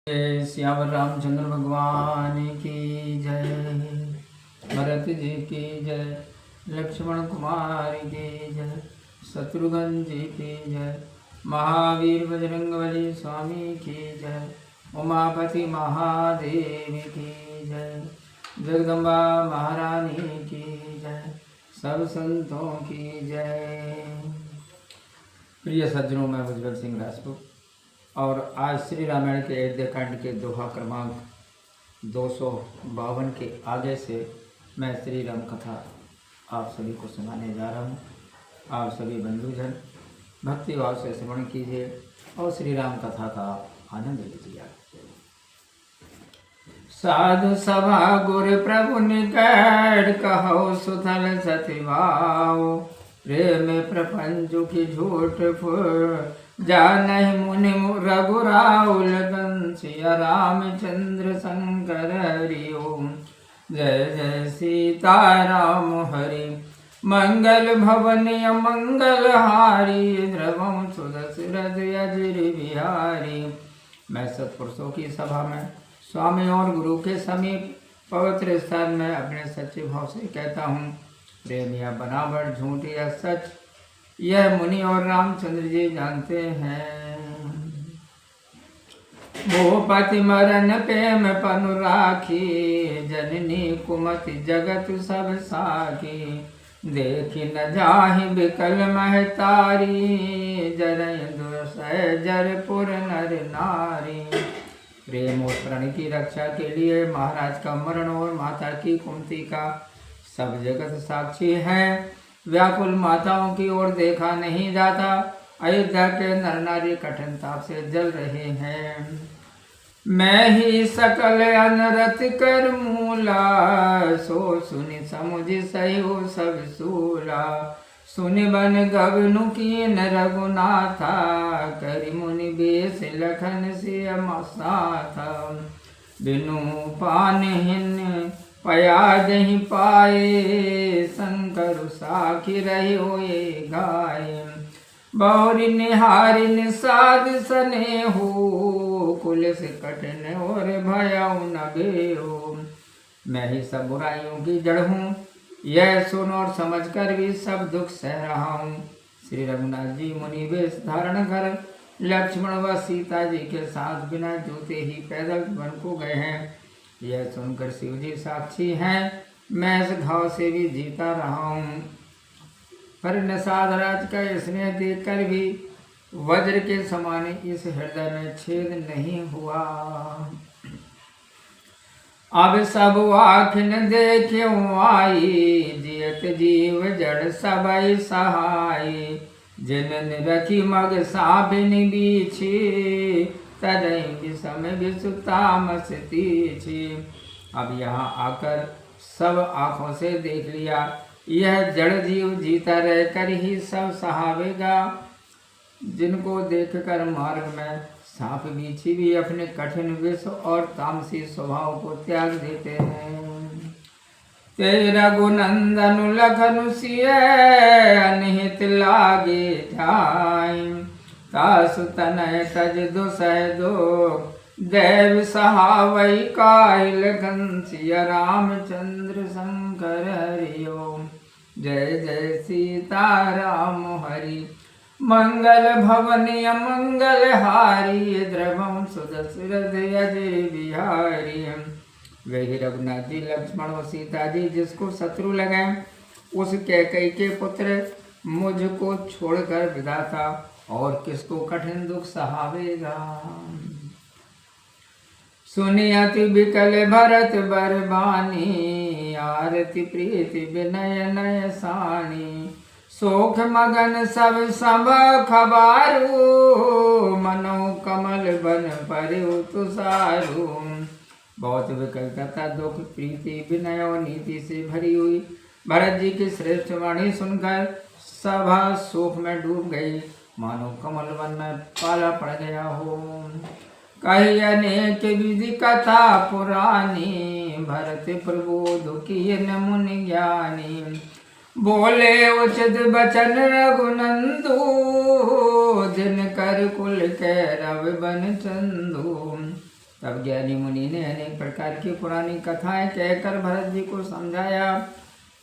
जय श्याम रामचंद्र भगवान की जय, भरत जी की जय, लक्ष्मण कुमार की जय, शत्रुघ्न जी की जय, महावीर बजरंगबली स्वामी की जय, उमापति महादेव की जय, जगदम्बा महारानी की जय, सब संतों की जय। प्रिय सज्जनों, मैं उज्ज्वल सिंह राजपूत और आज श्री रामायण के अयोध्या कांड के दोहा क्रमांक 252 के आगे से मैं श्री राम कथा आप सभी को सुनाने जा रहा हूँ। आप सभी बंधुजन भक्ति भाव से श्रवण कीजिए और श्री राम कथा का आनंद लीजिए। साधु सभा गुर प्रभु निकट कहो सुथल सति भाव, प्रेम प्रपंच की झूठ फुर जानहि मुनि रघुराउल सिया रामचंद्र शंकर हरि ओम। जय जय सीता राम हरि मंगल भवनीय मंगल हारी, ध्रुवम सुदशरथ अजर बिहारी। मैं सत्पुरुषों की सभा में स्वामी और गुरु के समीप पवित्र स्थान में अपने सच्चे भाव से कहता हूँ, प्रेम या बनावट, झूठ या सच, यह मुनि और रामचंद्र जी जानते हैं। भूपति मरण प्रेम पनु राखी, जननी कुमति जगत सब साखी। देखी न जाहि बिकल महतारी, जरय दुसह जरपुर नर नारी। प्रेम और प्रण की रक्षा के लिए महाराज का मरण और माता की कुमति का सब जगत साक्षी है। व्याकुल माताओं की ओर देखा नहीं जाता, अयोध्या के नर नारी कठिन ताप से जल रहे हैं। मैं ही सकल अनरत कर मूला, सो सुनि समुझ सयो सब सूला। सुनि बन गगनु कीन रघुनाथा, करि मुनि बेस लखन से मसाथा। बिनु पानहीन पया जहि पाए, शंकर साखी रहे होए गाय। बौरी निहारी निषाद सने हो, कुल से कठिन और भयाउ न बेहो। मैं ही सब बुराइयों की जड़ हूँ, यह सुन और समझ कर भी सब दुख सह रहा हूँ। श्री रघुनाथ जी मुनि वेश धारण कर लक्ष्मण व सीता जी के साथ बिना जूते ही पैदल वन को गए हैं। यह सुनकर शिव जी साक्षी हैं, मैं इस घाव से भी जीता रहा हूँ। पर निषाद राज का स्नेह देखकर भी वज्र के समान इस हृदय में छेद नहीं हुआ। अब सब आखिन देखियो आई, जियत जीव जड़ सबई सहाय। जिन रखी मग साबिन बीछी, तरई विषम विषुतामस तीछी। अब यहाँ आकर सब आँखों से देख लिया, यह जड़ जीव जीता रहकर ही सब सहावेगा। जिनको देखकर मार्ग में सांप बीछी भी अपने कठिन विष और तामसी स्वभाव को त्याग देते हैं। तेरा गुनंदन लखन सिय अनहित लागे ध्याय। तासु तनय तज दुसह दो, देव सहावै काहिल घनसिया रामचंद्र शंकर हरि ओम। जय जय सीता राम हरि मंगल भवनीय मंगल हारी, द्रवम सुदशरथ अजय बिहारी। वही रघुनाथ जी लक्ष्मण और सीता जी जिसको शत्रु लगे, उस कैकेयी के पुत्र मुझको छोड़कर विधाता और किसको कठिन दुख सहावेगा। सुनि अति बिकल भरत बरबानी, आरती प्रीति विनय नय सानी। शोक मगन सब सब खबारू, मनो कमल बन परिउ तुषारू। बहुत विकल तथा दुख प्रीति विनय और नीति से भरी हुई भरत जी की श्रेष्ठ वाणी सुनकर सभा शोक में डूब गई, मानो कमल वन में पाला पड़ गया हो। कही अनेक विधि कथा पुरानी, भरत प्रबोध किए न मुनि ज्ञानी। बोले उचित बचन रघुनंदू, दिन कर कुल के रव बन चंदू। तब ज्ञानी मुनि ने अनेक प्रकार की पुरानी कथाएं कहकर भरत जी को समझाया।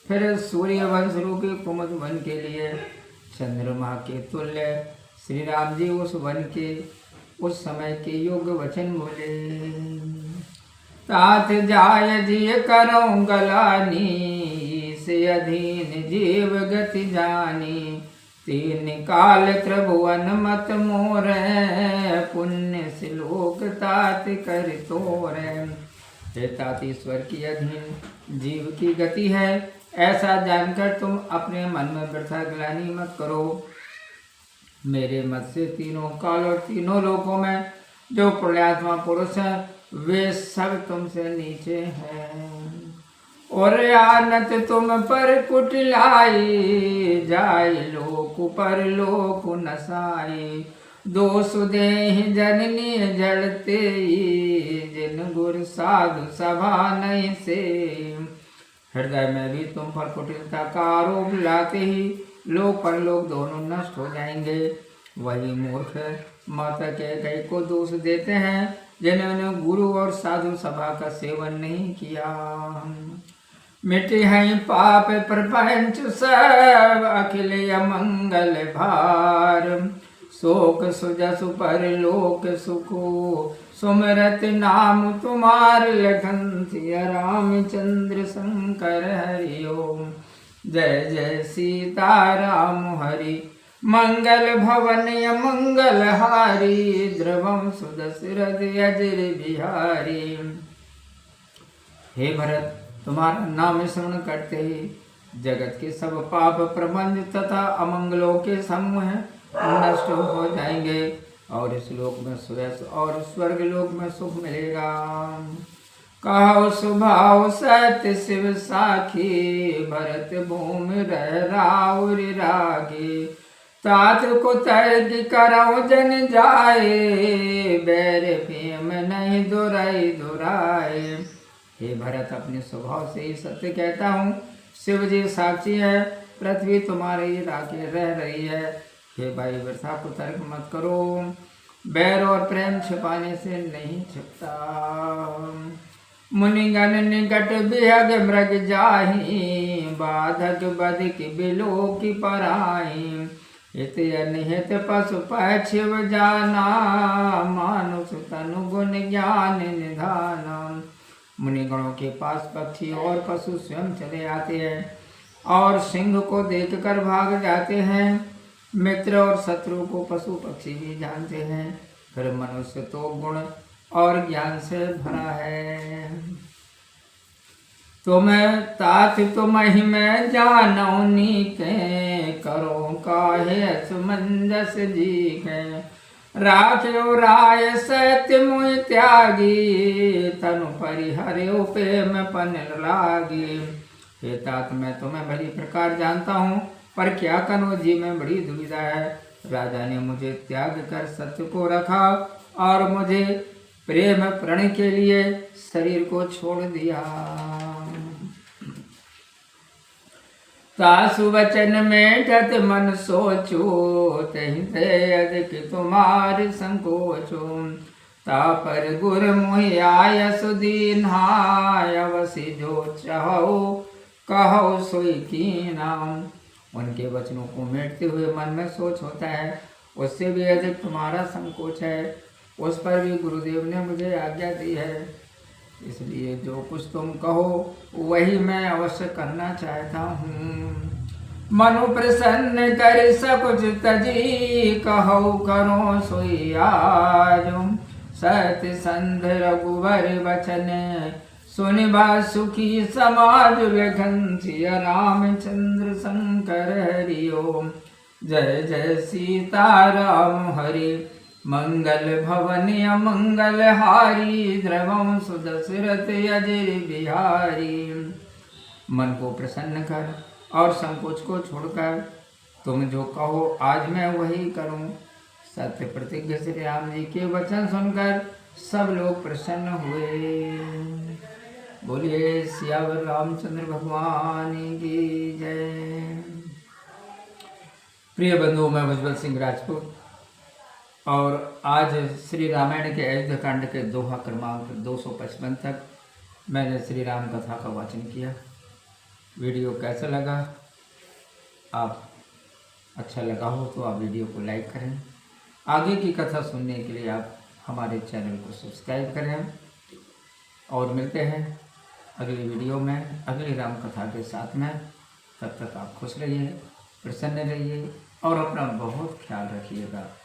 फिर सूर्य वंश रूपी कुमुद वन के लिए चंद्रमा के तुल्य श्री राम जी उस वन के उस समय के योग्य वचन बोले। तात जाय जिय करऊं गलानी, से अधीन जीव गति जानी। तीन काल त्रिभुवन मत मोर, पुण्य श्लोक तात कर तोर। हे तात, ईश्वर की अधीन जीव की गति है, ऐसा जानकर तुम अपने मन में वृथा ग्लानि मत करो। मेरे मत से तीनों काल और तीनों लोकों में जो पुण्यात्मा पुरुष हैं वे सब तुमसे नीचे हैं। और आनत तुम पर कुटिलाई, जाय लोक पर लोक नसाई। दोष देहि जननी जड़ते, जिन गुर साधु सभा नहीं से। हृदय में भी तुम पर कुटिलता का आरोप लाते ही लोक परलोक दोनों नष्ट हो जाएंगे। वही मूर्ख माता कई को दोष देते हैं जिन्होंने गुरु और साधु सभा का सेवन नहीं किया। मिटे हैं पाप प्रपंच सब, अखिल अमंगल भार। शोक सुजस पर लोक सुखो, सुमरत नाम तुम्हार लखन सिया रामचंद्र शंकर हरि ओम। जय जय सीता राम हरि, मंगल भवन मंगल हारी। द्रवम सुदशरथ अजर बिहारी। हे भरत, तुम्हारा नाम स्मरण करते ही जगत के सब पाप प्रबंध तथा अमंगलों के समूह नष्ट हो जाएंगे और इस लोक में सुयश और स्वर्ग लोक में सुख मिलेगा। कहो स्वभाव सत्य शिव साखी, भरत भूमि रह राउर रागे। तात को तर्क करो जन जाए, बैर प्रेम नहीं दुराई दुराए। हे भरत, अपने स्वभाव से ही सत्य कहता हूँ। शिव जी साक्षी है, पृथ्वी तुम्हारे ही राखे रह रही है। हे भाई, वृथा को तर्क मत करो, बैर और प्रेम छिपाने से नहीं छिपता। मुनिगण निकट बिहग मृग जाहि, बाधक बधिक बिलो की पराई। हित अनिहित पशु पक्षिव जाना, मानुष तनु गुण ज्ञान निधाना। मुनिगणों के पास पक्षी और पशु स्वयं चले आते हैं और सिंह को देखकर भाग जाते हैं। मित्र और शत्रु को पशु पक्षी भी जानते हैं। फिर मनुष्य तो गुण और ज्ञान से भरा है। तुम्हें तात तुम ही मैं जानो नीके, करो काहे असमंजस जी के। राख्यो राय सत्य मुहि त्यागी, तनु परिहर्यो प्रेम पन लागी। हे तात, मैं तुम्हें भली प्रकार जानता हूँ, पर क्या करूँ, जी में बड़ी दुविधा है। राजा ने मुझे त्याग कर सत्य को रखा और मुझे प्रेम प्रण के लिए शरीर को छोड़ दिया। तासु वचन में ठत मन सोचो, तहि ते अधिक तुम्हार संकोचो। तापर गुर मोहि आय सुदीन्हाय, अवसि जो चाहो कहो सोई कीना। उनके वचनों को मेटते हुए मन में सोच होता है, उससे भी अधिक तुम्हारा संकोच है। उस पर भी गुरुदेव ने मुझे आज्ञा दी है, इसलिए जो कुछ तुम कहो वही मैं अवश्य करना चाहता हूँ। मनु प्रसन्न कर सकुच तजी, कहो करो सोई आज। सत्य संध रघुवर वचन, सुनिबा सुखी समाज लखन सिया रामचंद्र शंकर हरि ओम। जय जय सीता राम हरि, मंगल भवन अमंगल हारी। द्रवम सुदशरथ अजर बिहारी। मन को प्रसन्न कर और संकोच को छोड़कर तुम जो कहो आज मैं वही करूं। सत्य प्रतिज्ञ श्री राम जी के वचन सुनकर सब लोग प्रसन्न हुए। बोलिए सियावर रामचंद्र भगवान की जय। प्रिय बंधुओं, मैं भजबल सिंह राजपूत और आज श्री रामायण के अयोध्याकांड के दोहा क्रमांक 255 तक मैंने श्री राम कथा का वाचन किया। वीडियो कैसा लगा? आप अच्छा लगा हो तो आप वीडियो को लाइक करें। आगे की कथा सुनने के लिए आप हमारे चैनल को सब्सक्राइब करें और मिलते हैं अगली वीडियो में अगली राम कथा के साथ में। तब तक आप खुश रहिए, प्रसन्न रहिए और अपना बहुत ख्याल रखिएगा।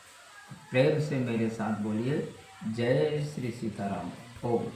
प्रेम से मेरे साथ बोलिए, जय श्री सीताराम। ओम।